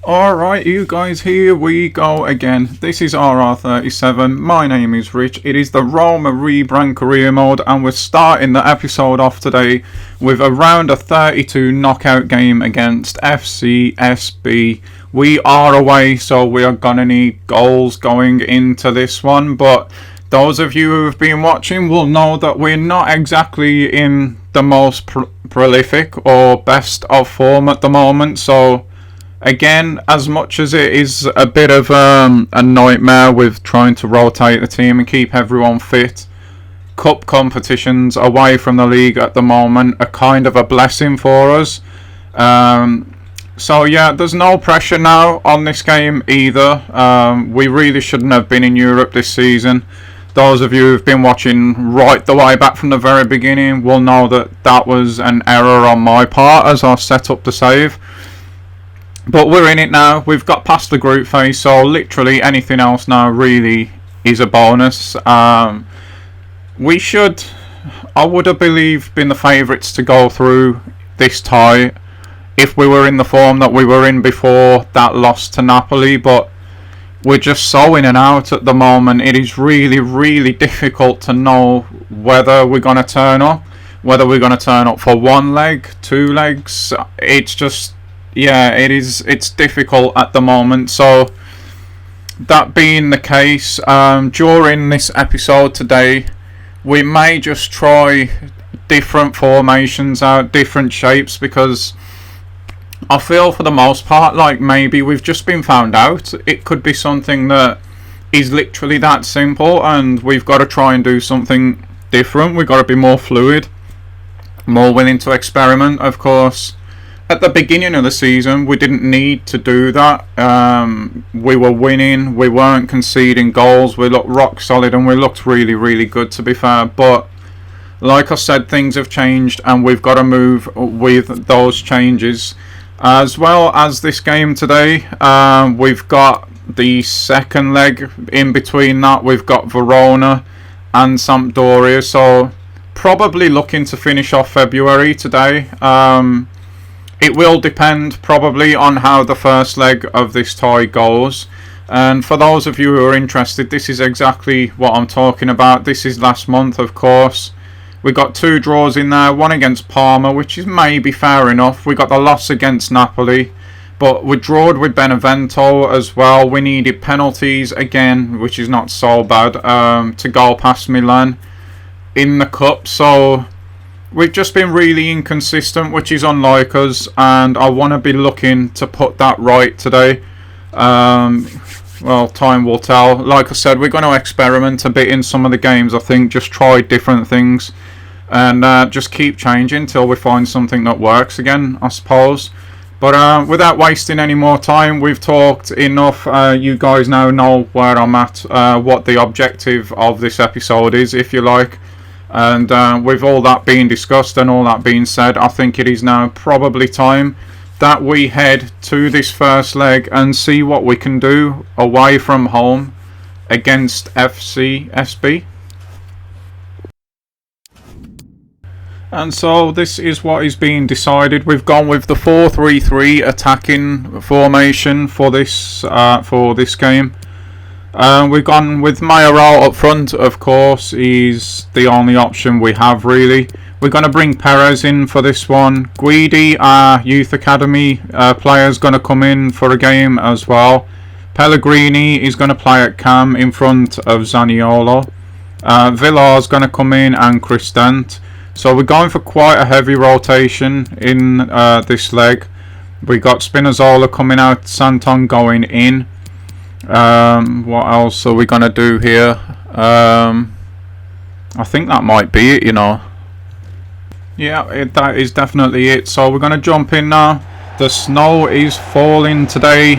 Alright, you guys, here we go again. This is RR37. My name is Rich. It is the Roma Rebrand career mode, and we're starting the episode off today with a round of 32 knockout game against FCSB. We are away, so we are gonna need goals going into this one, but those of you who have been watching will know that we're not exactly in the most prolific or best of form at the moment, so again, as much as it is a bit of a nightmare with trying to rotate the team and keep everyone fit, cup competitions away from the league at the moment are kind of a blessing for us. So yeah, there's no pressure now on this game either. We really shouldn't have been in Europe this season. Those of you who've been watching right the way back from the very beginning will know that that was an error on my part as I set up the save. But we're in it now. We've got past the group phase, so literally anything else now really is a bonus. We should, I would have believed, been the favourites to go through this tie if we were in the form that we were in before that loss to Napoli, but we're just so in and out at the moment. It is really, really difficult to know whether we're going to turn up, whether we're going to turn up for one leg, two legs. It's just, yeah, it's difficult at the moment. So that being the case, during this episode today, we may just try different formations out, different shapes, because I feel for the most part like maybe we've just been found out. It could be something that is literally that simple, and we've got to try and do something different. We've got to be more fluid, more willing to experiment. Of course, at the beginning of the season, we didn't need to do that. We were winning, we weren't conceding goals, we looked rock solid, and we looked really, really good, to be fair. But like I said, things have changed, and we've got to move with those changes. As well as this game today, we've got the second leg. In between that, we've got Verona and Sampdoria, so probably looking to finish off February today. It will depend probably on how the first leg of this tie goes. And for those of you who are interested, this is exactly what I'm talking about. This is last month, of course. We got two draws in there, one against Parma, which is maybe fair enough. We got the loss against Napoli, but we drawed with Benevento as well. We needed penalties again, which is not so bad, to go past Milan in the cup. So we've just been really inconsistent, which is unlike us, and I want to be looking to put that right today. Well, time will tell. Like I said, we're going to experiment a bit in some of the games, I think. Just try different things and just keep changing till we find something that works again, I suppose. But without wasting any more time, we've talked enough. You guys now know where I'm at, what the objective of this episode is, if you like. And with all that being discussed and all that being said, I think it is now probably time that we head to this first leg and see what we can do away from home against FCSB. And so this is what is being decided. We've gone with the 4-3-3 attacking formation for this game. We've gone with Mayoral up front, of course. He's the only option we have, really. We're going to bring Perez in for this one. Guidi, our youth academy player, is going to come in for a game as well. Pellegrini is going to play at cam in front of Zaniolo. Villar's going to come in, and Cristante. So we're going for quite a heavy rotation in this leg. We got Spinazzola coming out, Santon going in. What else are we going to do here? I think that might be it, you know. Yeah, that is definitely it. So we're going to jump in now. The snow is falling today,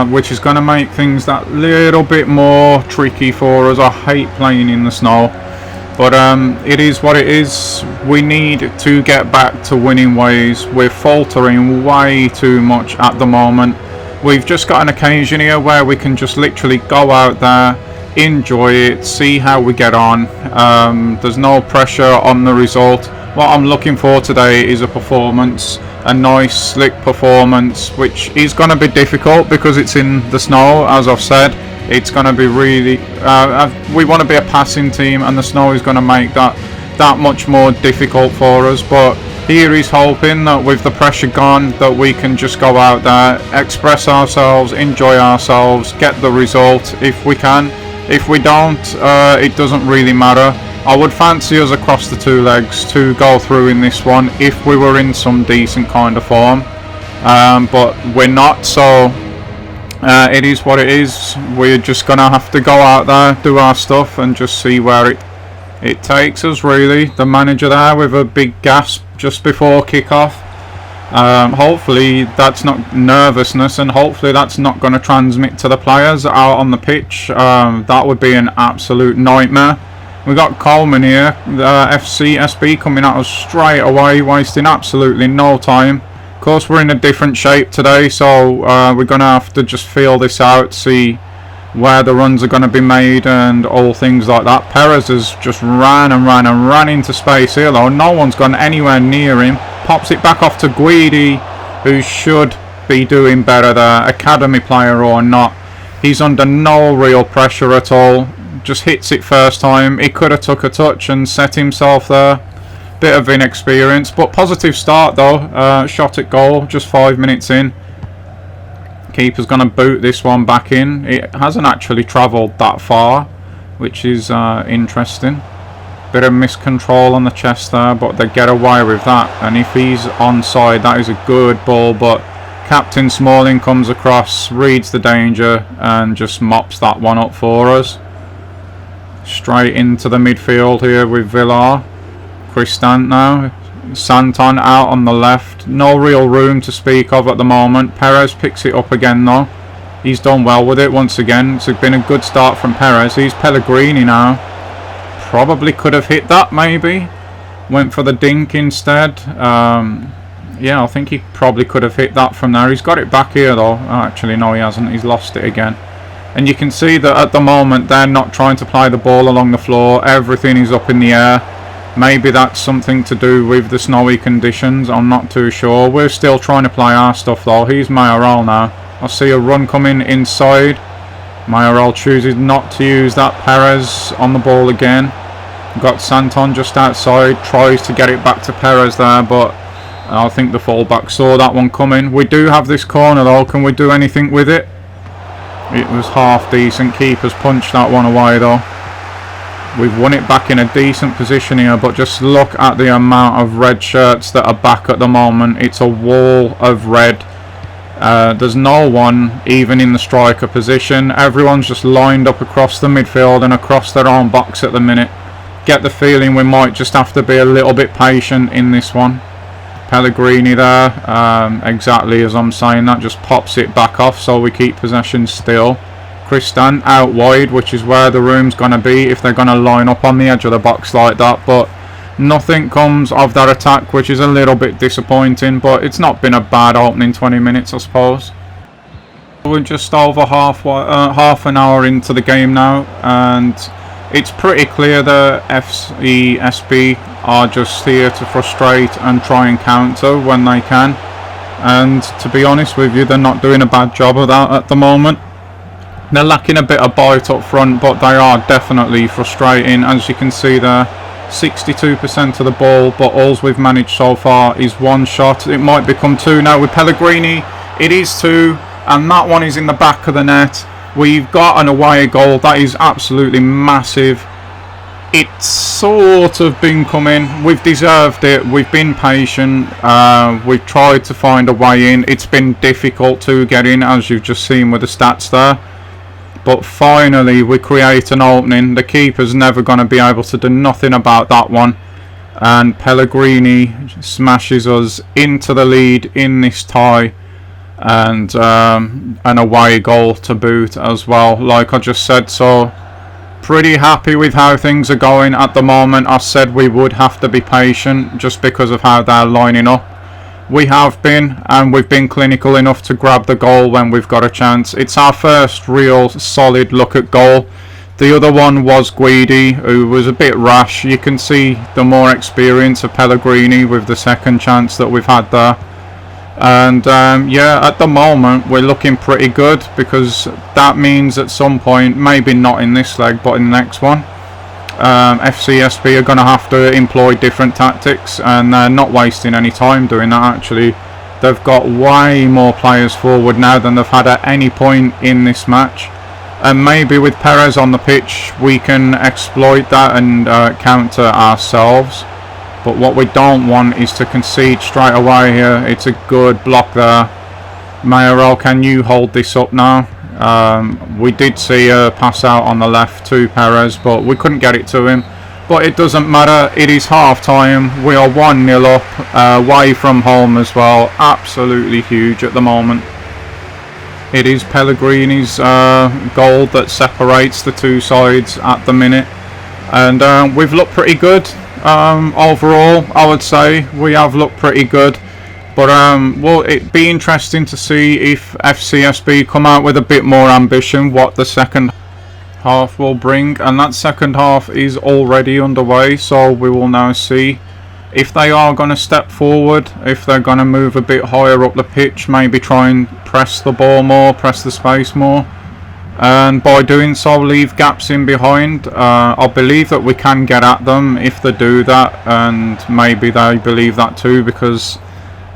which is going to make things that little bit more tricky for us. I hate playing in the snow, but it is what it is. We need to get back to winning ways. We're faltering way too much at the moment. We've just got an occasion here where we can just literally go out there, enjoy it, see how we get on. There's no pressure on the result. What I'm looking for today is a performance a nice slick performance, which is going to be difficult because it's in the snow. As I've said, it's going to be really we want to be a passing team, and the snow is going to make that much more difficult for us. But here he's hoping that with the pressure gone, that we can just go out there, express ourselves, enjoy ourselves, get the result if we can. If we don't, it doesn't really matter. I would fancy us across the two legs to go through in this one if we were in some decent kind of form, but we're not, so it is what it is. We're just gonna have to go out there, do our stuff, and just see where it takes us, really. The manager there with a big gasp just before kickoff. Hopefully that's not nervousness, and hopefully that's not going to transmit to the players out on the pitch. That would be an absolute nightmare. We got Coleman here, the SB coming at us straight away, wasting absolutely no time. Of course, we're in a different shape today, so we're going to have to just feel this out, see where the runs are going to be made and all things like that. Perez has just ran into space here, though. No one's gone anywhere near him. Pops it back off to Guidi, who should be doing better there, academy player or not. He's under no real pressure at all. Just hits it first time. He could have took a touch and set himself there. Bit of inexperience, but positive start though. Shot at goal just 5 minutes in. Keeper's going to boot this one back in. It hasn't actually travelled that far, which is interesting. Bit of miscontrol on the chest there, but they get away with that. And if he's onside, that is a good ball, but Captain Smalling comes across, reads the danger, and just mops that one up for us. Straight into the midfield here with Villar. Cristant now. Santon out on the left. No real room to speak of at the moment. Perez picks it up again though. He's done well with it once again. It's been a good start from Perez. He's Pellegrini now. Probably could have hit that maybe. Went for the dink instead. Yeah, I think he probably could have hit that from there. He's got it back here though. Actually no, he hasn't. He's lost it again. And you can see that at the moment they're not trying to play the ball along the floor. Everything is up in the air. Maybe that's something to do with the snowy conditions. I'm not too sure. We're still trying to play our stuff though. He's Mayoral now. I see a run coming inside. Mayoral chooses not to use that. Perez on the ball again. Got Santon just outside. Tries to get it back to Perez there, but I think the fullback saw that one coming. We do have this corner though. Can we do anything with it? It was half decent. Keeper's punched that one away though. We've won it back in a decent position here, but just look at the amount of red shirts that are back at the moment. It's a wall of red. There's no one even in the striker position. Everyone's just lined up across the midfield and across their own box at the minute. Get the feeling we might just have to be a little bit patient in this one. Pellegrini there, exactly as I'm saying that, just pops it back off so we keep possession still. Cristant out wide, which is where the room's going to be if they're going to line up on the edge of the box like that, but nothing comes of that attack, which is a little bit disappointing, but it's not been a bad opening 20 minutes I suppose. We're just over half an hour into the game now, and it's pretty clear the SB are just here to frustrate and try and counter when they can, and to be honest with you, they're not doing a bad job of that at the moment. They're lacking a bit of bite up front, but they are definitely frustrating. As you can see there, 62% of the ball, but all we've managed so far is one shot. It might become two now with Pellegrini. It is two, and that one is in the back of the net. We've got an away goal. That is absolutely massive. It's sort of been coming. We've deserved it. We've been patient. We've tried to find a way in. It's been difficult to get in, as you've just seen with the stats there. But finally we create an opening. The keeper's never going to be able to do nothing about that one. And Pellegrini smashes us into the lead in this tie. And an away goal to boot as well, like I just said. So pretty happy with how things are going at the moment. I said we would have to be patient just because of how they're lining up. We have been, and we've been clinical enough to grab the goal when we've got a chance. It's our first real solid look at goal. The other one was Guidi, who was a bit rash. You can see the more experience of Pellegrini with the second chance that we've had there. And yeah, at the moment we're looking pretty good, because that means at some point, maybe not in this leg but in the next one, FCSB are going to have to employ different tactics, and they're not wasting any time doing that. Actually, they've got way more players forward now than they've had at any point in this match, and maybe with Perez on the pitch we can exploit that and counter ourselves. But what we don't want is to concede straight away here. It's a good block there. Mayoral, can you hold this up now? We did see a pass out on the left to Perez, but we couldn't get it to him. But it doesn't matter. It is half time. We are 1-0 up, away from home as well. Absolutely huge at the moment. It is Pellegrini's goal that separates the two sides at the minute. And we've looked pretty good. Overall, I would say we have looked pretty good, but will it be interesting to see if FCSB come out with a bit more ambition, what the second half will bring. And that second half is already underway, so we will now see if they are going to step forward, if they're going to move a bit higher up the pitch, maybe try and press the ball more, press the space more, and by doing so leave gaps in behind. I believe that we can get at them if they do that, and maybe they believe that too, because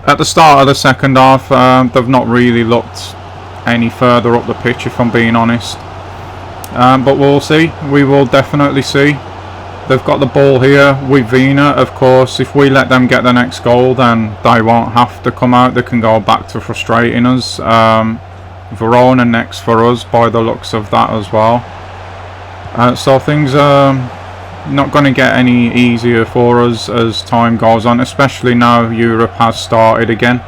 at the start of the second half they've not really looked any further up the pitch, if I'm being honest. But we'll see. We will definitely see. They've got the ball here with Vina, of course. If we let them get the next goal, then they won't have to come out. They can go back to frustrating us. Verona next for us by the looks of that as well. So things are not going to get any easier for us as time goes on, especially now Europe has started again.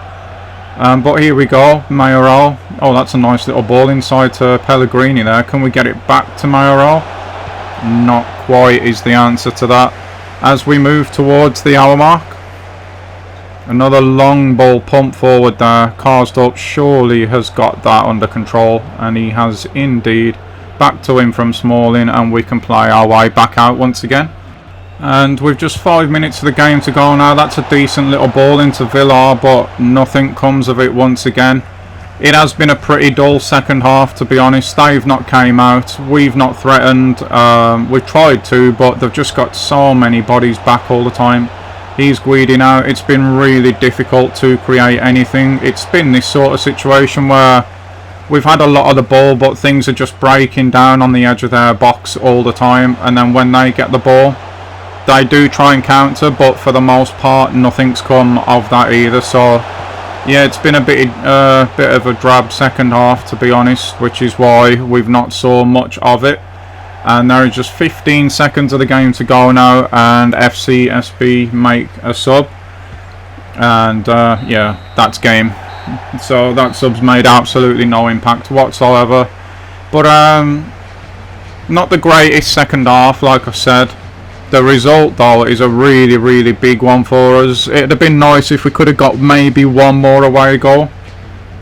But here we go, Mayoral. Oh, that's a nice little ball inside to Pellegrini there. Can we get it back to Mayoral? Not quite is the answer to that. As we move towards the hour mark, another long ball pump forward there. Karsdorp surely has got that under control, and he has indeed. Back to him from Smalling, and we can play our way back out once again. And with just 5 minutes of the game to go now, that's a decent little ball into Villar, but nothing comes of it once again. It has been a pretty dull second half, to be honest. They've not came out, we've not threatened. We've tried to, but they've just got so many bodies back all the time. He's Guidi now. It's been really difficult to create anything. It's been this sort of situation where we've had a lot of the ball, but things are just breaking down on the edge of their box all the time. And then when they get the ball, they do try and counter, but for the most part, nothing's come of that either. So yeah, it's been a bit of a drab second half, to be honest, which is why we've not saw much of it. And there is just 15 seconds of the game to go now, and FCSB make a sub, and yeah, that's game. So that sub's made absolutely no impact whatsoever. But not the greatest second half, like I said. The result though is a really big one for us. It'd have been nice if we could have got maybe one more away goal,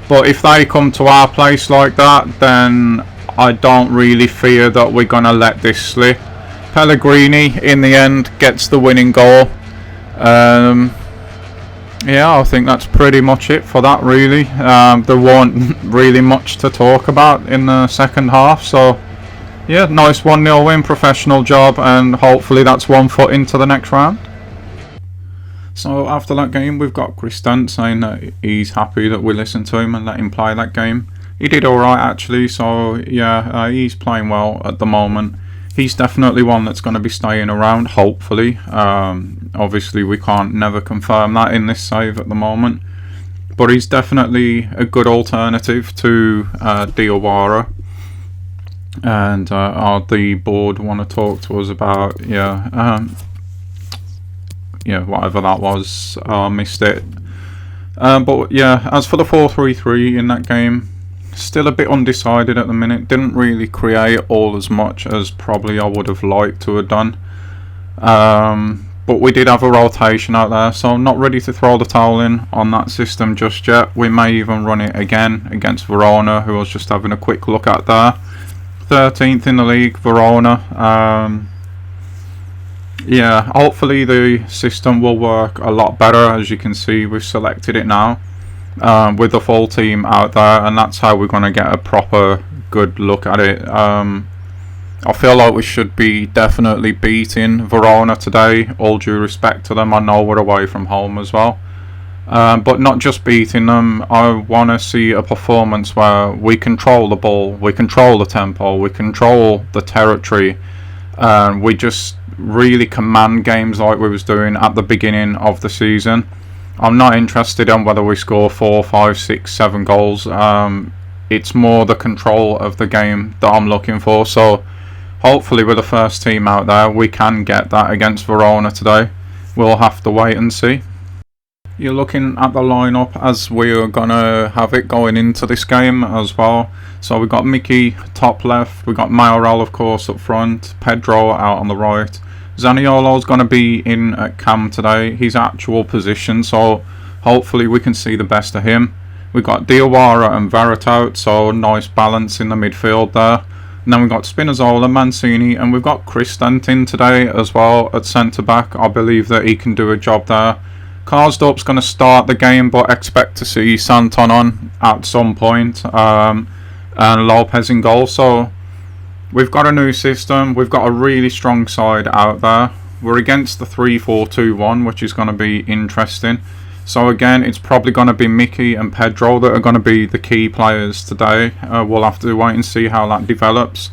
but if they come to our place like that, then I don't really fear that we're going to let this slip. Pellegrini in the end gets the winning goal. Yeah, I think that's pretty much it for that really. There wasn't really much to talk about in the second half, so yeah, nice 1-0 win, professional job, and hopefully that's 1 foot into the next round. So after that game, we've got Chris Dent saying that he's happy that we listened to him and let him play that game. He did alright actually, so yeah, he's playing well at the moment. He's definitely one that's going to be staying around, hopefully. Obviously we can't never confirm that in this save at the moment, but he's definitely a good alternative to Diawara. And the board want to talk to us about yeah, whatever that was. I missed it. But yeah, as for the 4-3-3 in that game, still a bit undecided at the minute. Didn't really create all as much as probably I would have liked to have done. But we did have a rotation out there, so I'm not ready to throw the towel in on that system just yet. We may even run it again against Verona, who I was just having a quick look at there. 13th in the league, Verona. Yeah, hopefully the system will work a lot better. As you can see, we've selected it now. with the full team out there, and that's how we're going to get a proper good look at it. I feel like we should be definitely beating Verona today, all due respect to them. I know we're away from home as well. But not just beating them, I want to see a performance where we control the ball, we control the tempo, we control the territory, and we just really command games like we was doing at the beginning of the season. I'm not interested in whether we score 4, 5, 6, 7 goals. It's more the control of the game that I'm looking for. So hopefully with the first team out there, we can get that against Verona today. We'll have to wait and see. You're looking at the lineup as we're gonna have it going into this game as well. So we've got Mickey top left, we've got Mayoral of course up front, Pedro out on the right. Zaniolo's gonna be in at cam today, his actual position, so hopefully we can see the best of him. We've got Diawara and Verret out, so nice balance in the midfield there. And then we've got Spinazzola, Mancini, and we've got Kristant in today as well at centre back. I believe that he can do a job there. Karsdorp's going to start the game, but expect to see Santon on at some point, and Lopez in goal. So we've got a new system, we've got a really strong side out there. We're against the 3-4-2-1, which is going to be interesting. So again, it's probably going to be Mickey and Pedro that are going to be the key players today. We'll have to wait and see how that develops.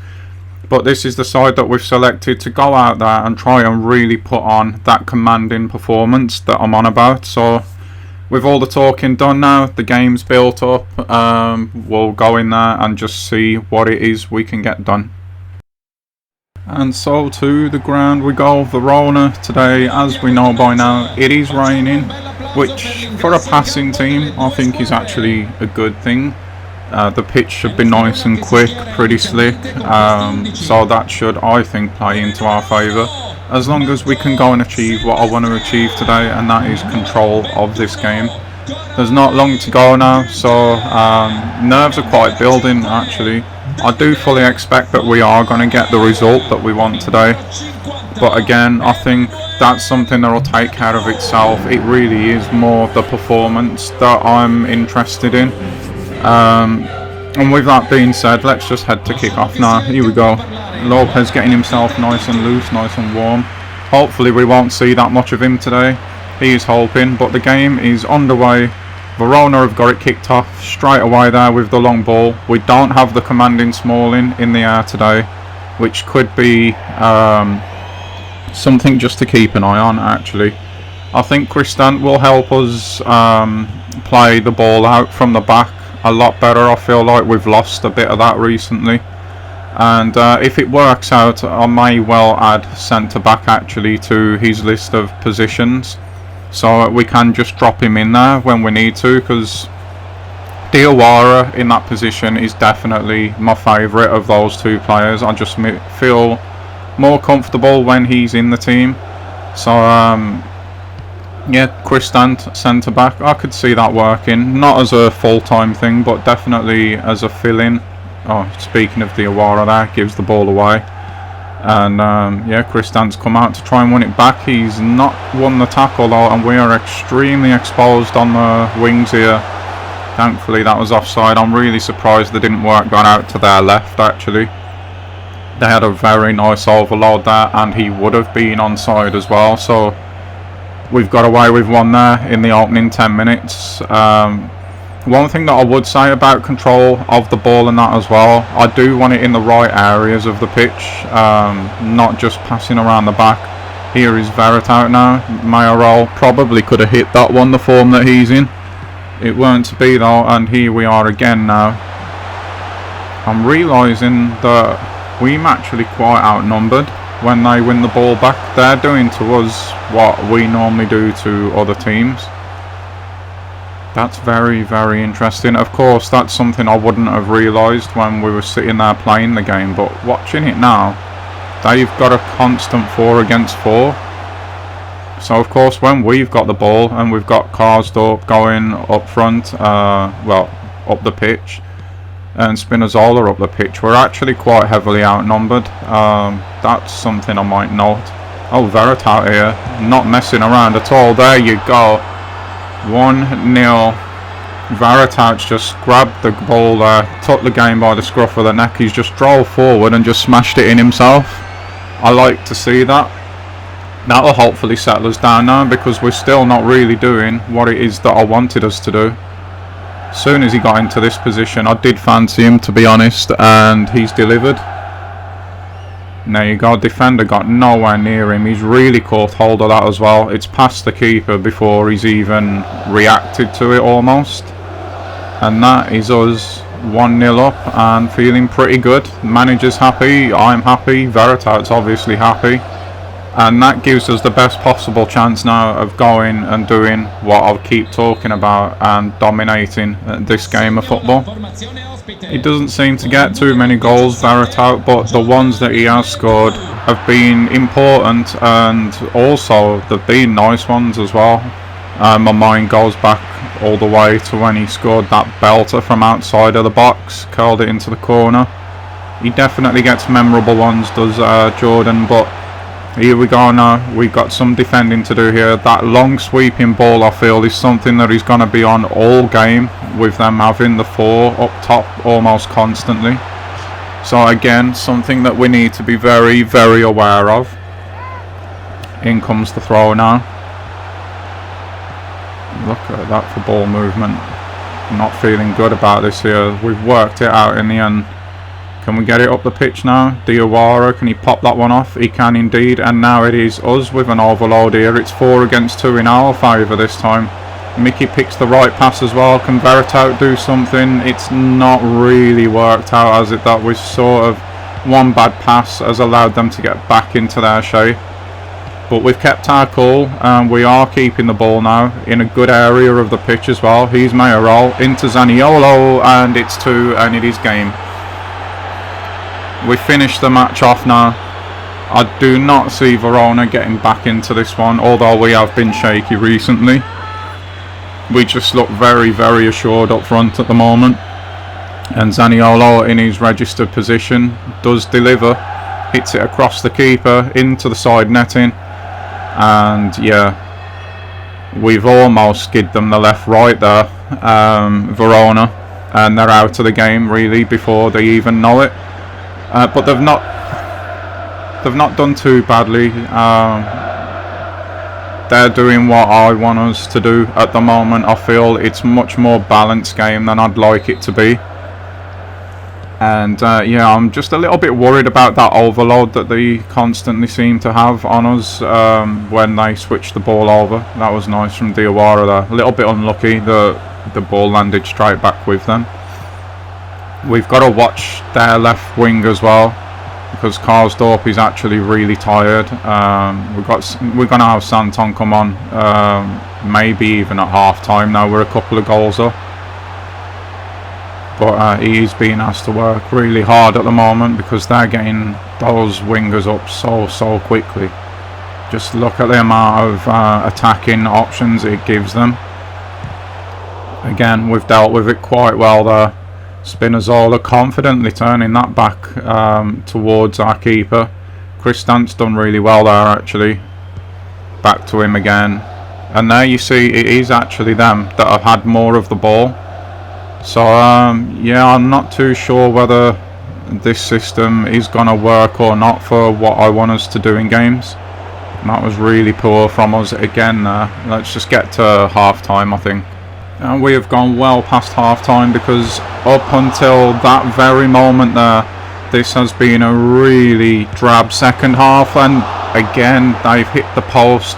But this is the side that we've selected to go out there and try and really put on that commanding performance that I'm on about. So with all the talking done now, the game's built up, we'll go in there and just see what it is we can get done. And so to the ground we go. Verona today, as we know by now, it is raining, which for a passing team I think is actually a good thing. The pitch should be nice and quick, pretty slick, so that should, I think, play into our favour, as long as we can go and achieve what I want to achieve today, and that is control of this game. There's not long to go now, so nerves are quite building actually. I do fully expect that we are going to get the result that we want today, but again, I think that's something that will take care of itself. It really is more the performance that I'm interested in. And with that being said, let's just head to kick off now. Here we go. Lopez getting himself nice and loose, nice and warm. Hopefully we won't see that much of him today. He is hoping, but the game is underway. Verona have got it kicked off straight away there with the long ball. We don't have the commanding Smalling in the air today, which could be something just to keep an eye on actually. I think Kristant will help us play the ball out from the back a lot better. I feel like we've lost a bit of that recently, and if it works out, I may well add centre back actually to his list of positions, so we can just drop him in there when we need to, because Diawara in that position is definitely my favourite of those two players. I just feel more comfortable when he's in the team. So yeah, Kristant centre back, I could see that working, not as a full-time thing, but definitely as a fill-in. Oh, speaking of Diawara there, gives the ball away, and yeah, Kristant's come out to try and win it back. He's not won the tackle though, and we are extremely exposed on the wings here. Thankfully that was offside. I'm really surprised they didn't work that out to their left actually. They had a very nice overload there, and he would have been onside as well, so we've got away with one there in the opening 10 minutes. One thing that I would say about control of the ball and that as well, I do want it in the right areas of the pitch, not just passing around the back. Here is Verret out now. Mayoral probably could have hit that one, the form that he's in. It weren't to be though, and here we are again now. I'm realising that we're actually quite outnumbered when they win the ball back. They're doing to us what we normally do to other teams. That's very, very interesting. Of course, that's something I wouldn't have realised when we were sitting there playing the game, but watching it now, they've got a constant 4 against 4. So of course, when we've got the ball and we've got Karsdorp going up front, well, up the pitch, and Spinazzola up the pitch, we're actually quite heavily outnumbered. That's something I might note. Oh, Verret out here, not messing around at all. There you go. 1-0. Veritas just grabbed the ball there, took the game by the scruff of the neck. He's just drove forward and just smashed it in himself. I like to see that. That'll hopefully settle us down now, because we're still not really doing what it is that I wanted us to do. As soon as he got into this position, I did fancy him, to be honest, and he's delivered. There you go, defender got nowhere near him. He's really caught hold of that as well. It's past the keeper before he's even reacted to it almost. And that is us 1-0 up and feeling pretty good. Manager's happy, I'm happy, Veritas obviously happy. And that gives us the best possible chance now of going and doing what I'll keep talking about and dominating this game of football. He doesn't seem to get too many goals, Veritas, but the ones that he has scored have been important, and also they've been nice ones as well. My mind goes back all the way to when he scored that belter from outside of the box, curled it into the corner. He definitely gets memorable ones, does Jordan, but here we go now. We've got some defending to do here. That long sweeping ball, I feel, is something that he's going to be on all game, with them having the 4 up top almost constantly. So again, something that we need to be very, very aware of. In comes the throw now. Look at that for ball movement. Not feeling good about this here. We've worked it out in the end. Can we get it up the pitch now? Diawara, can he pop that one off? He can indeed, and now it is us with an overload here. It's 4 against 2 in our favour this time. Mickey picks the right pass as well. Can Veritas do something? It's not really worked out, has it? That was sort of one bad pass has allowed them to get back into their shape. But we've kept our cool, and we are keeping the ball now in a good area of the pitch as well. He's Mayoral into Zaniolo, and it's 2, and it is game. We finished the match off now. I do not see Verona getting back into this one, although we have been shaky recently. We just look very, very assured up front at the moment. And Zaniolo in his registered position does deliver. Hits it across the keeper into the side netting. And yeah, we've almost skid them the left-right there, Verona. And they're out of the game really before they even know it. But they've not done too badly. They're doing what I want us to do at the moment. I feel it's much more balanced game than I'd like it to be. And yeah, I'm just a little bit worried about that overload that they constantly seem to have on us when they switch the ball over. That was nice from Diawara there. A little bit unlucky that the ball landed straight back with them. We've got to watch their left wing as well, because Karsdorp is actually really tired. We're going to have Santon come on, maybe even at half time now. We're a couple of goals up. But he's being asked to work really hard at the moment, because they're getting those wingers up so quickly. Just look at the amount of attacking options it gives them. Again, we've dealt with it quite well there. Spinazzola confidently turning that back towards our keeper. Cristant's done really well there actually. Back to him again. And there you see it is actually them that have had more of the ball. So yeah, I'm not too sure whether this system is going to work or not for what I want us to do in games. And that was really poor from us again there. Let's just get to half time, I think. And we have gone well past half time, because up until that very moment there, this has been a really drab second half. And again, they've hit the post,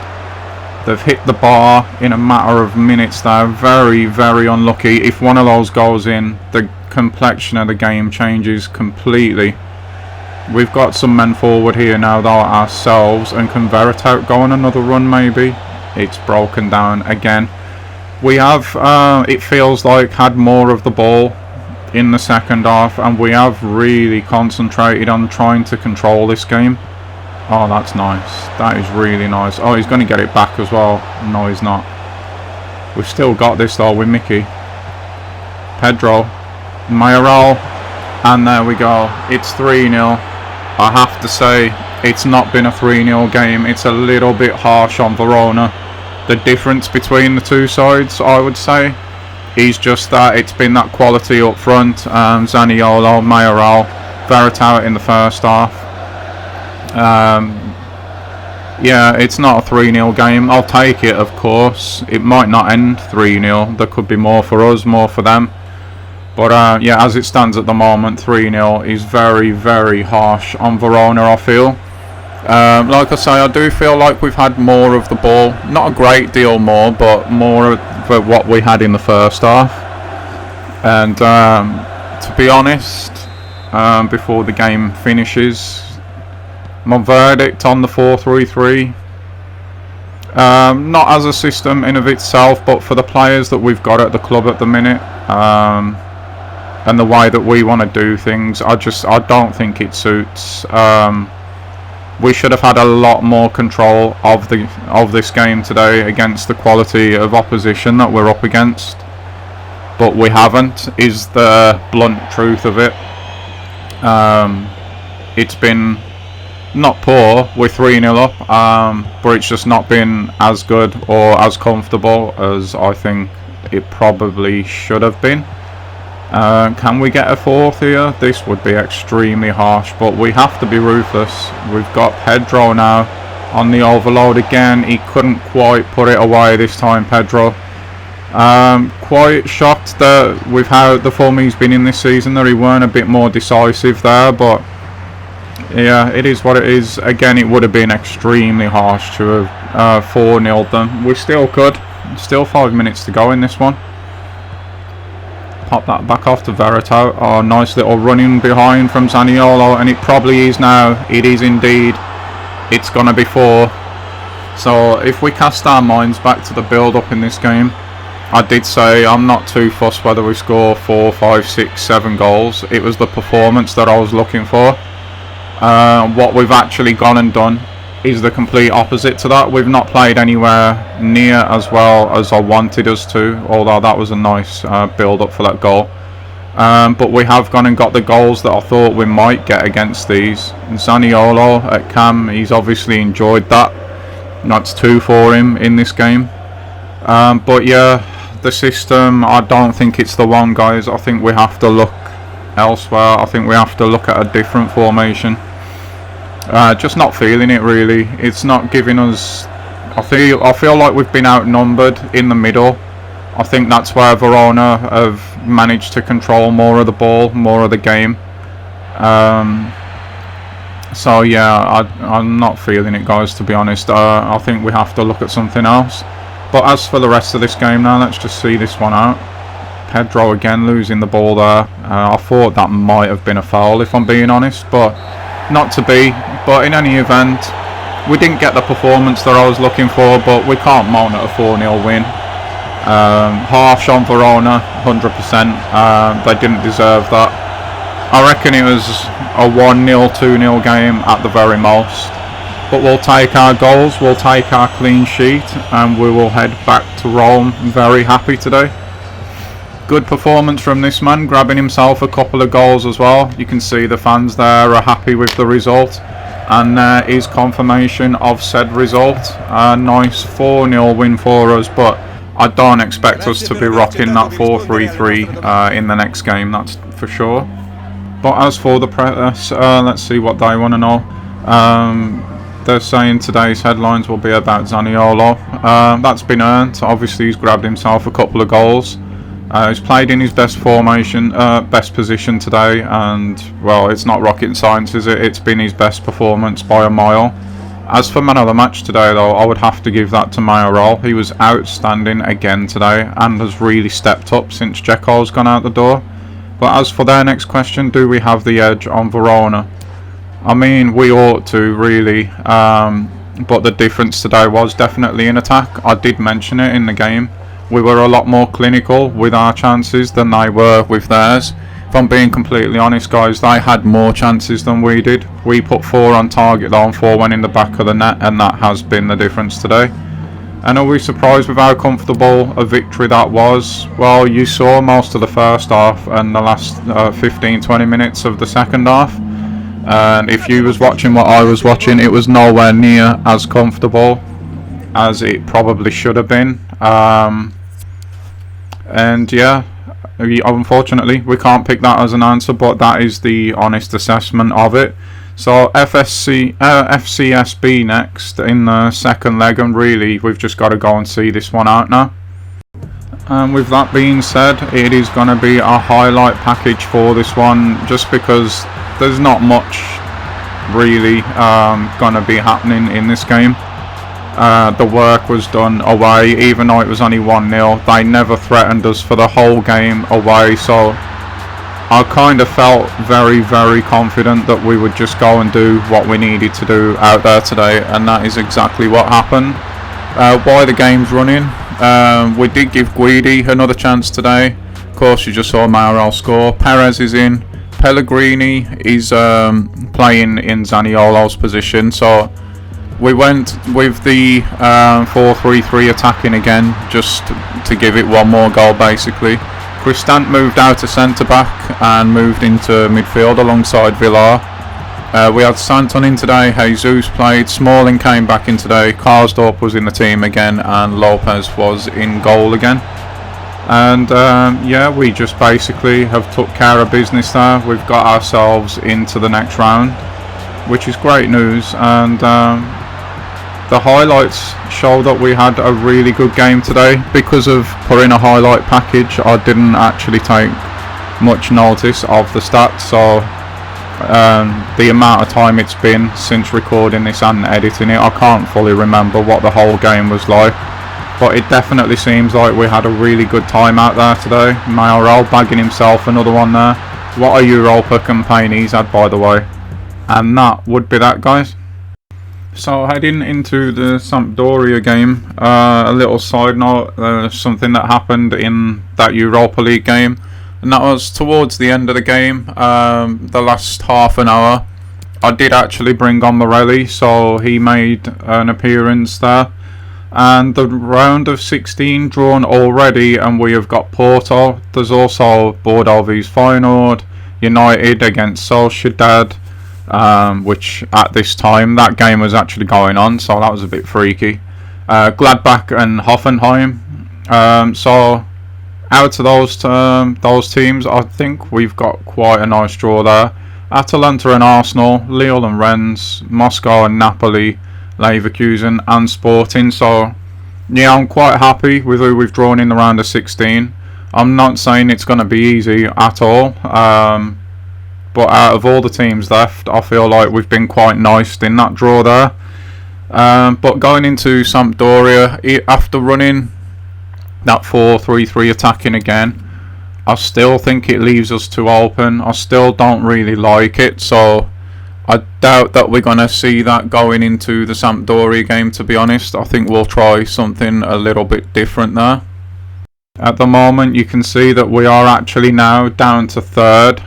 they've hit the bar in a matter of minutes. They're very, very unlucky. If one of those goes in, the complexion of the game changes completely. We've got some men forward here now though ourselves, and can Veritas go on another run maybe? It's broken down again. We have, it feels like, had more of the ball in the second half, and we have really concentrated on trying to control this game. Oh, that's nice. That is really nice. Oh, he's going to get it back as well. No, he's not. We've still got this though with Mickey. Pedro. Mayoral. And there we go. It's 3-0. I have to say, it's not been a 3-0 game. It's a little bit harsh on Verona. The difference between the two sides, I would say. is just that it's been that quality up front. Zaniolo, Mayoral, Veretout in the first half. Yeah, it's not a 3-0 game. I'll take it, of course. It might not end 3-0. There could be more for us, more for them. But yeah, as it stands at the moment, 3-0 is very, very harsh on Verona, I feel. Like I say, I do feel like we've had more of the ball. Not a great deal more, but more of what we had in the first half. And to be honest, before the game finishes, my verdict on the 4-3-3, not as a system in of itself, but for the players that we've got at the club at the minute, and the way that we want to do things, I don't think it suits. We should have had a lot more control of this game today against the quality of opposition that we're up against, but we haven't, is the blunt truth of it. It's been not poor, we're 3-0 up, but it's just not been as good or as comfortable as I think it probably should have been. Can we get a fourth here? This would be extremely harsh, but we have to be ruthless. We've got Pedro now on the overload again. He couldn't quite put it away this time, Pedro. Quite shocked that with how the form he's been in this season that he weren't a bit more decisive there, but yeah, it is what it is. Again, it would have been extremely harsh to have 4-0'd them. We still could. Still 5 minutes to go in this one. Pop that back off to Veretout. Oh, nice little running behind from Zaniolo, and it probably is now. It is indeed. It's going to be 4. So if we cast our minds back to the build-up in this game, I did say I'm not too fussed whether we score 4, 5, 6, 7 goals. It was the performance that I was looking for. What we've actually gone and done is the complete opposite to that. We've not played anywhere near as well as I wanted us to, although that was a nice build up for that goal. But we have gone and got the goals that I thought we might get against these. Zaniolo at Cam, he's obviously enjoyed that. That's 2 for him in this game. But yeah, the system, I don't think it's the one, guys. I think we have to look elsewhere. I think we have to look at a different formation. Just not feeling it really. It's not giving us. I feel like we've been outnumbered in the middle. I think that's where Verona have managed to control more of the ball, more of the game. So yeah, I'm not feeling it, guys, to be honest. I think we have to look at something else. But as for the rest of this game now, let's just see this one out. Pedro again losing the ball there. I thought that might have been a foul, if I'm being honest, but not to be. But in any event, we didn't get the performance that I was looking for, but we can't moan at a 4-0 win. Harsh on Verona, 100%. They didn't deserve that. I reckon it was a 1-0, 2-0 game at the very most. But we'll take our goals, we'll take our clean sheet, and we will head back to Rome very happy today. Good performance from this man, grabbing himself a couple of goals as well. You can see the fans there are happy with the result, and there is confirmation of said result. A nice 4-0 win for us, but I don't expect us to be rocking that 4-3-3 in the next game, that's for sure. But as for the press, let's see what they want to know. They're saying today's headlines will be about Zaniolo. That's been earned. Obviously he's grabbed himself a couple of goals. He's played in his best formation, best position today, and well, it's not rocket science, is it? It's been his best performance by a mile. As for man of the match today, though, I would have to give that to Mayoral. He was outstanding again today and has really stepped up since Dzeko's gone out the door. But as for their next question, do we have the edge on Verona? I mean, we ought to really, but the difference today was definitely in attack. I did mention it in the game. We were a lot more clinical with our chances than they were with theirs. If I'm being completely honest, guys, they had more chances than we did. We put 4 on target though, and 4 went in the back of the net, and that has been the difference today. And are we surprised with how comfortable a victory that was? Well, you saw most of the first half and the last 15-20 minutes of the second half. And if you was watching what I was watching, it was nowhere near as comfortable as it probably should have been. And yeah, unfortunately we can't pick that as an answer, but that is the honest assessment of it. So FCSB next in the second leg, and really we've just got to go and see this one out now. And with that being said, it is going to be a highlight package for this one, just because there's not much really going to be happening in this game. The work was done away, even though it was only 1-0. They never threatened us for the whole game away, so I kind of felt very, very confident that we would just go and do what we needed to do out there today, and that is exactly what happened. While the game's running, we did give Guidi another chance today. Of course, you just saw Mauro score. Perez is in. Pellegrini is playing in Zaniolo's position, so we went with the 4-3-3 attacking again, just to give it one more goal basically. Cristante moved out to centre back and moved into midfield alongside Villar. We had Santon in today, Jesus played, Smalling came back in today, Karsdorp was in the team again, and Lopez was in goal again. And yeah, we just basically have took care of business there. We've got ourselves into the next round, which is great news. And the highlights show that we had a really good game today. Because of putting a highlight package, I didn't actually take much notice of the stats, so the amount of time it's been since recording this and editing it, I can't fully remember what the whole game was like, but it definitely seems like we had a really good time out there today. Mayoral bagging himself another one there. What a Europa campaign he's had, by the way. And that would be that, guys. So heading into the Sampdoria game, a little side note, something that happened in that Europa League game, and that was towards the end of the game, the last half an hour, I did actually bring on Morelli, so he made an appearance there. And the round of 16 drawn already, and we have got Porto. There's also Bordeaux vs Feyenoord, United against Sociedad, which at this time that game was actually going on, so that was a bit freaky. Gladbach and Hoffenheim. So out of those teams, I think we've got quite a nice draw there. Atalanta and Arsenal, Lille and Rennes, Moscow and Napoli, Leverkusen and Sporting. So yeah, I'm quite happy with who we've drawn in the round of 16. I'm not saying it's going to be easy at all, but out of all the teams left, I feel like we've been quite nice in that draw there. But going into Sampdoria, after running that 4-3-3 attacking again, I still think it leaves us too open. I still don't really like it, so I doubt that we're going to see that going into the Sampdoria game, to be honest. I think we'll try something a little bit different there. At the moment, you can see that we are actually now down to third,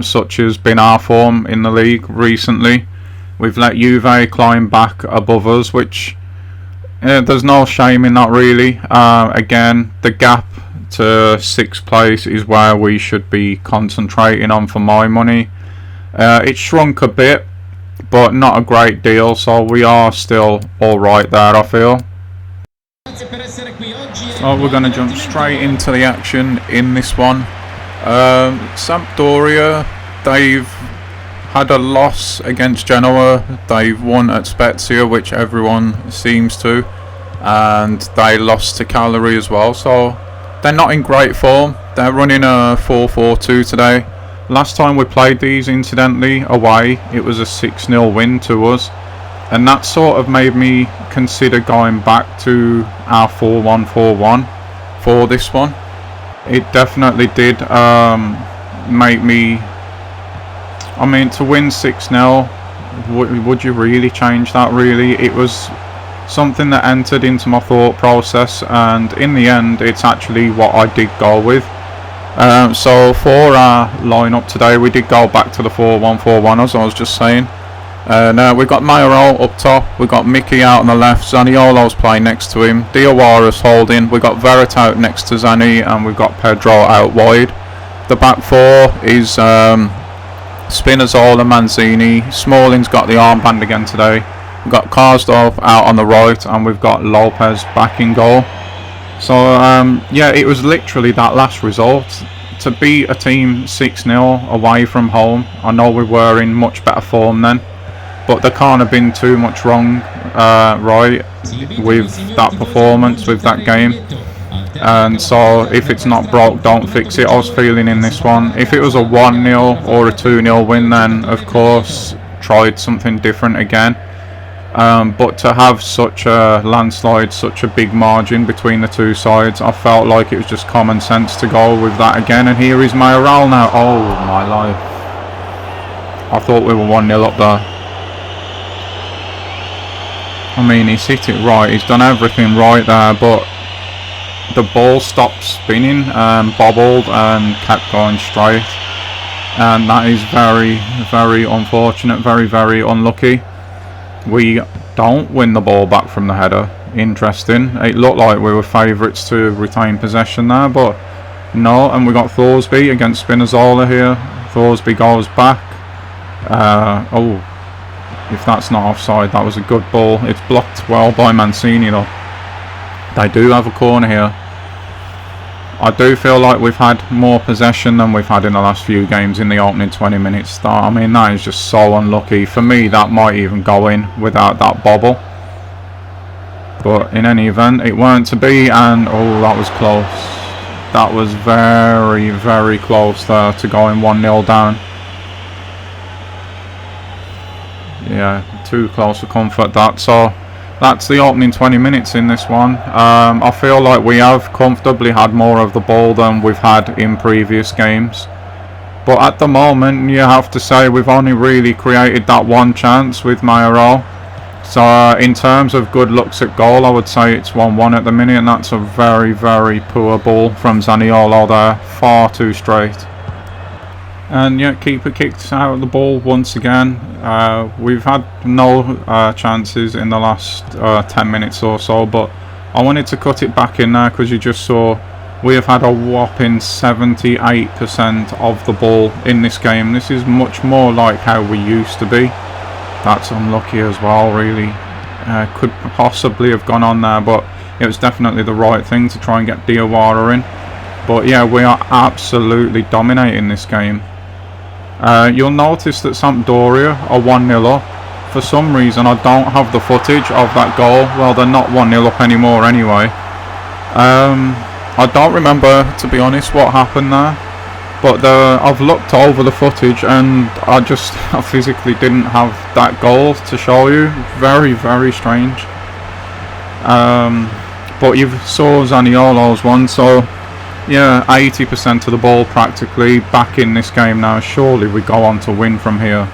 such has been our form in the league recently. We've let Juve climb back above us, which there's no shame in that really. Again, the gap to 6th place is where we should be concentrating on for my money. It's shrunk a bit, but not a great deal, so we are still alright there, I feel. So we're going to jump straight into the action in this one. Sampdoria, they've had a loss against Genoa. They've won at Spezia, which everyone seems to, and they lost to Cagliari as well, so they're not in great form. They're running a 4-4-2 today. Last time we played these, incidentally, away, it was a 6-0 win to us, and that sort of made me consider going back to our 4-1-4-1 for this one. It definitely did make me, I mean, to win 6-0, would you really change that really? It was something that entered into my thought process, and in the end it's actually what I did go with. So for our lineup today, we did go back to the 4-1-4-1, as I was just saying. Now we've got Mayoral up top, we've got Mickey out on the left, Zaniolo's playing next to him, Diawara's holding, we've got Verret out next to Zani, and we've got Pedro out wide. The back four is Spinazzola, Manzini, Smalling's got the armband again today, we've got Karsdorp out on the right, and we've got Lopez back in goal. So yeah, it was literally that last result. To beat a team 6-0 away from home, I know we were in much better form then, but there can't have been too much wrong right with that performance, with that game. And so if it's not broke, don't fix it. I was feeling in this one, if it was a 1-0 or a 2-0 win, then of course tried something different again. But to have such a landslide, such a big margin between the two sides, I felt like it was just common sense to go with that again. And here is Mayoral now. Oh my life, I thought we were 1-0 up there. I mean, he's hit it right, he's done everything right there, but the ball stopped spinning, bobbled and kept going straight. And that is very, very unfortunate, very, very unlucky. We don't win the ball back from the header. Interesting. It looked like we were favourites to retain possession there, but no. And we got Thorsby against Spinazzola here. Thorsby goes back. Oh, if that's not offside, that was a good ball. It's blocked well by Mancini though. They do have a corner here. I do feel like we've had more possession than we've had in the last few games in the opening 20 minutes start. I mean, that is just so unlucky. For me, that might even go in without that bobble. But in any event, it weren't to be, and oh, that was close. That was very, very close there to going 1-0 down. Yeah, too close for comfort that. So that's the opening 20 minutes in this one. I feel like we have comfortably had more of the ball than we've had in previous games. But at the moment, you have to say we've only really created that one chance with Mayoral. So in terms of good looks at goal, I would say it's 1-1 at the minute, and that's a very, very poor ball from Zaniolo there. Far too straight. And yeah, keeper kicked out the ball once again. We've had no chances in the last 10 minutes or so, but I wanted to cut it back in there because you just saw we have had a whopping 78% of the ball in this game. This is much more like how we used to be. That's unlucky as well, really. Could possibly have gone on there, but it was definitely the right thing to try and get Diawara in. But yeah, we are absolutely dominating this game. You'll notice that Sampdoria are 1-0 up. For some reason, I don't have the footage of that goal. Well, they're not 1-0 up anymore anyway. I don't remember, to be honest, what happened there. But I've looked over the footage and I physically didn't have that goal to show you. Very, very strange. But you saw Zaniolo's one, so yeah, 80% of the ball practically back in this game now. Surely we go on to win from here.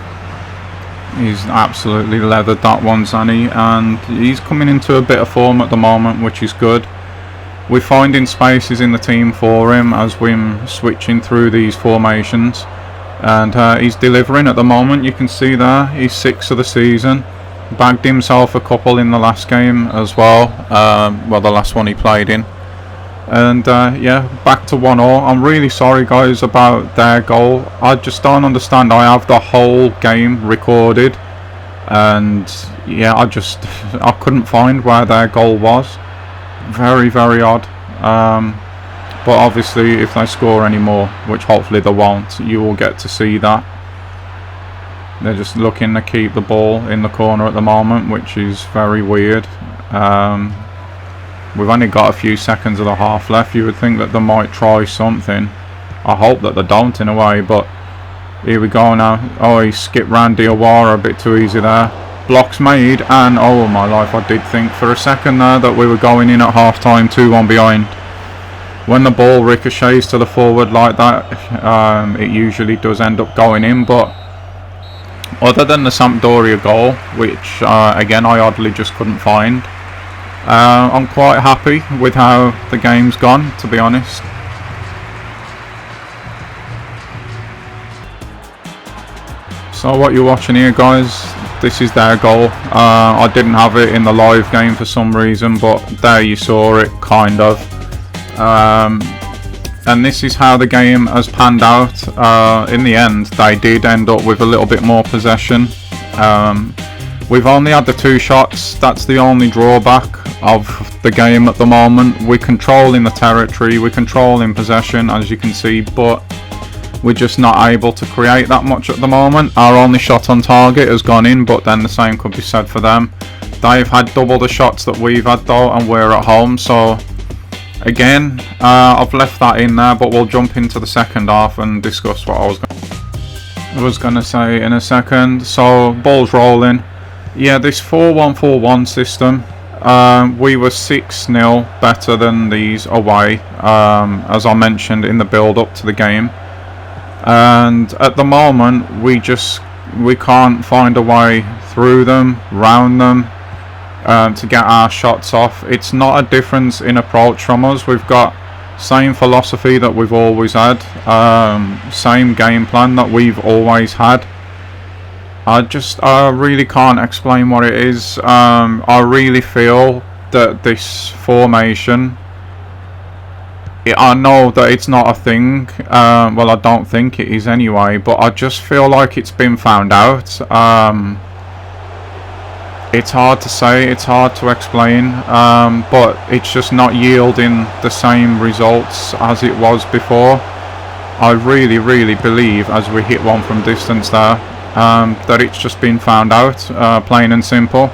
He's absolutely leathered that one, Zani, and he's coming into a bit of form at the moment, which is good. We're finding spaces in the team for him as we're switching through these formations, and he's delivering at the moment. You can see there, he's 6th of the season. Bagged himself a couple in the last game as well, the last one he played in. And yeah, back to 1-0. I'm really sorry guys about their goal. I just don't understand. I have the whole game recorded, and yeah, I couldn't find where their goal was. Very, very odd. But obviously if they score any more, which hopefully they won't, you will get to see that. They're just looking to keep the ball in the corner at the moment, which is very weird. We've only got a few seconds of the half left. You would think that they might try something. I hope that they don't in a way, but here we go now. Oh, he skipped round Diawara a bit too easy there. Blocks made, and oh my life, I did think for a second there that we were going in at half time 2-1 behind. When the ball ricochets to the forward like that, it usually does end up going in. But other than the Sampdoria goal, which again I oddly just couldn't find, I'm quite happy with how the game's gone, to be honest. So what you're watching here, guys, this is their goal. I didn't have it in the live game for some reason, but there you saw it, kind of. And this is how the game has panned out. In the end, they did end up with a little bit more possession. We've only had the 2 shots. That's the only drawback of the game at the moment. We're controlling the territory, we're controlling possession, as you can see, but we're just not able to create that much at the moment. Our only shot on target has gone in, but then the same could be said for them. They've had double the shots that we've had though, and we're at home. So again, I've left that in there, but we'll jump into the second half and discuss what I was going to say in a second. So ball's rolling. Yeah, this 4-1-4-1 system, we were 6-0 better than these away, as I mentioned in the build up to the game. And at the moment we can't find a way through them, round them, to get our shots off. It's not a difference in approach from us. We've got same philosophy that we've always had, same game plan that we've always had. I really can't explain what it is. I really feel that this formation, I know that it's not a thing, well, I don't think it is anyway, but I just feel like it's been found out. It's hard to say, it's hard to explain, but it's just not yielding the same results as it was before. I really believe, as we hit one from distance there, that it's just been found out, plain and simple.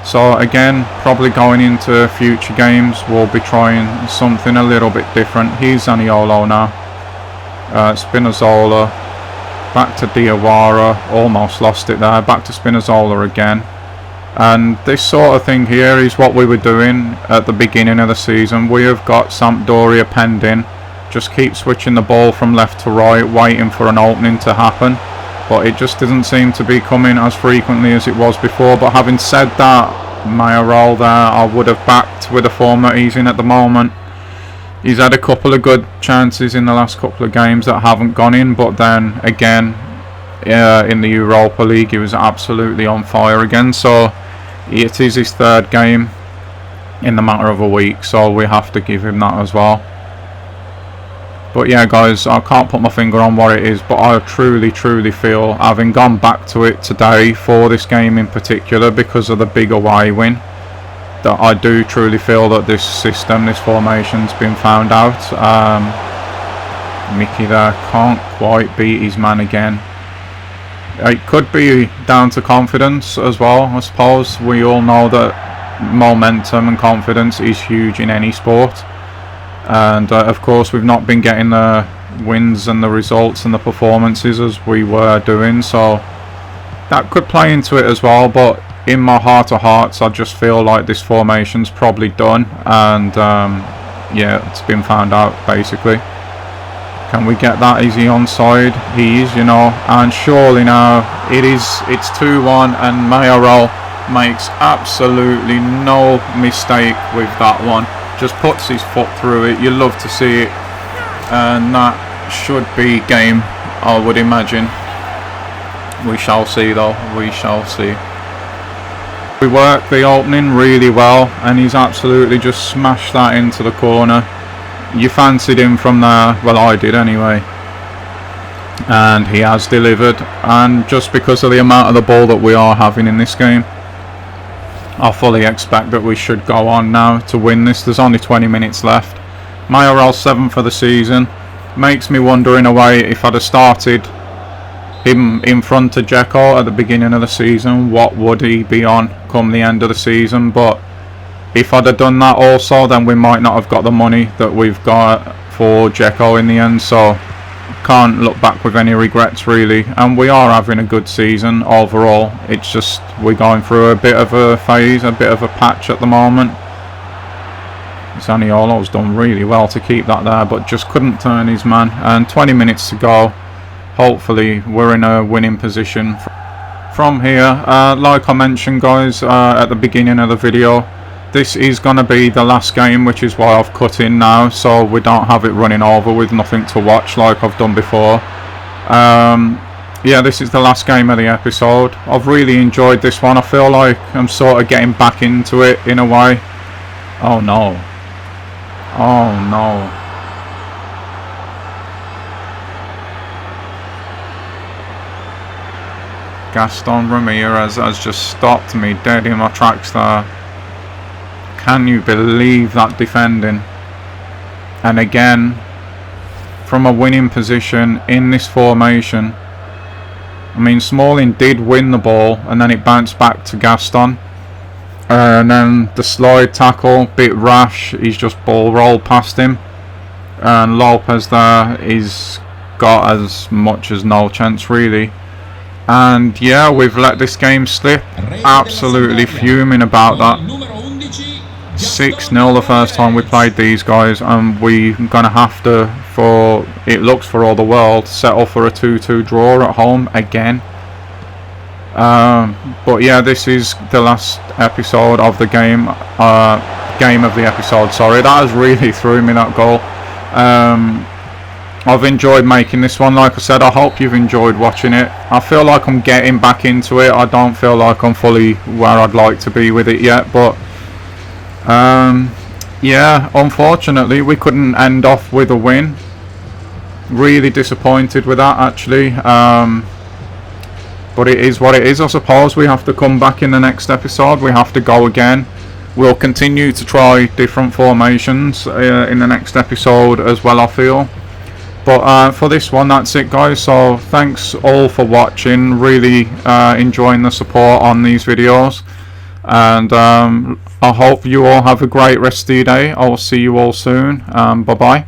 So again, probably going into future games, we'll be trying something a little bit different. Here's Zaniolo now. Spinazzola. Back to Diawara. Almost lost it there. Back to Spinazzola again. And this sort of thing here is what we were doing at the beginning of the season. We have got Sampdoria penned in. Just keep switching the ball from left to right, waiting for an opening to happen. But it just doesn't seem to be coming as frequently as it was before. But having said that, Mayoral there, I would have backed with the form that he's in at the moment. He's had a couple of good chances in the last couple of games that haven't gone in. But then again, in the Europa League, he was absolutely on fire again. So it is his 3rd game in the matter of a week. So we have to give him that as well. But yeah, guys, I can't put my finger on what it is, but I truly feel, having gone back to it today for this game in particular because of the big away win, that I do truly feel that this system, this formation's been found out. Mickey there can't quite beat his man again. It could be down to confidence as well, I suppose. We all know that momentum and confidence is huge in any sport. And of course we've not been getting the wins and the results and the performances as we were doing, so that could play into it as well. But in my heart of hearts, I just feel like this formation's probably done, and yeah, it's been found out basically. Can we get that? Is he onside? He is, you know, and surely now it's 2-1, and Mayoral makes absolutely no mistake with that one. Just puts his foot through it. You love to see it, and that should be game, I would imagine. We shall see though, we shall see. We worked the opening really well, and he's absolutely just smashed that into the corner. You fancied him from there, well I did anyway, and he has delivered. And just because of the amount of the ball that we are having in this game, I fully expect that we should go on now to win this. There's only 20 minutes left. Mayoral's 7th for the season. Makes me wonder in a way, if I'd have started him in front of Dzeko at the beginning of the season, what would he be on come the end of the season? But if I'd have done that also, then we might not have got the money that we've got for Dzeko in the end. So can't look back with any regrets really, and we are having a good season overall. It's just we're going through a bit of a phase, a bit of a patch at the moment. Zaniolo's done really well to keep that there, but just couldn't turn his man. And 20 minutes to go. Hopefully we're in a winning position from here. Like I mentioned, guys, at the beginning of the video, this is going to be the last game, which is why I've cut in now, so we don't have it running over with nothing to watch like I've done before. Yeah, this is the last game of the episode. I've really enjoyed this one. I feel like I'm sort of getting back into it in a way. Oh no. Oh no. Gaston Ramirez has just stopped me dead in my tracks there. Can you believe that defending? And again, from a winning position in this formation. I mean, Smalling did win the ball, and then it bounced back to Gaston. And then the slide tackle, bit rash, he's just ball rolled past him. And Lopez there, he's got as much as no chance really. And yeah, we've let this game slip. Absolutely fuming about that. 6-0 the first time we played these guys, and we're gonna have to, for it looks for all the world, settle for a 2-2 draw at home again. But yeah, this is the last episode of the game, game of the episode, sorry. That has really threw me, that goal. I've enjoyed making this one. Like I said, I hope you've enjoyed watching it. I feel like I'm getting back into it. I don't feel like I'm fully where I'd like to be with it yet, but yeah, unfortunately we couldn't end off with a win. Really disappointed with that actually, but it is what it is. I suppose we have to come back in the next episode. We have to go again. We'll continue to try different formations in the next episode as well, I feel. But for this one, that's it guys. So thanks all for watching. Really enjoying the support on these videos. And I hope you all have a great rest of your day. I will see you all soon. Bye bye.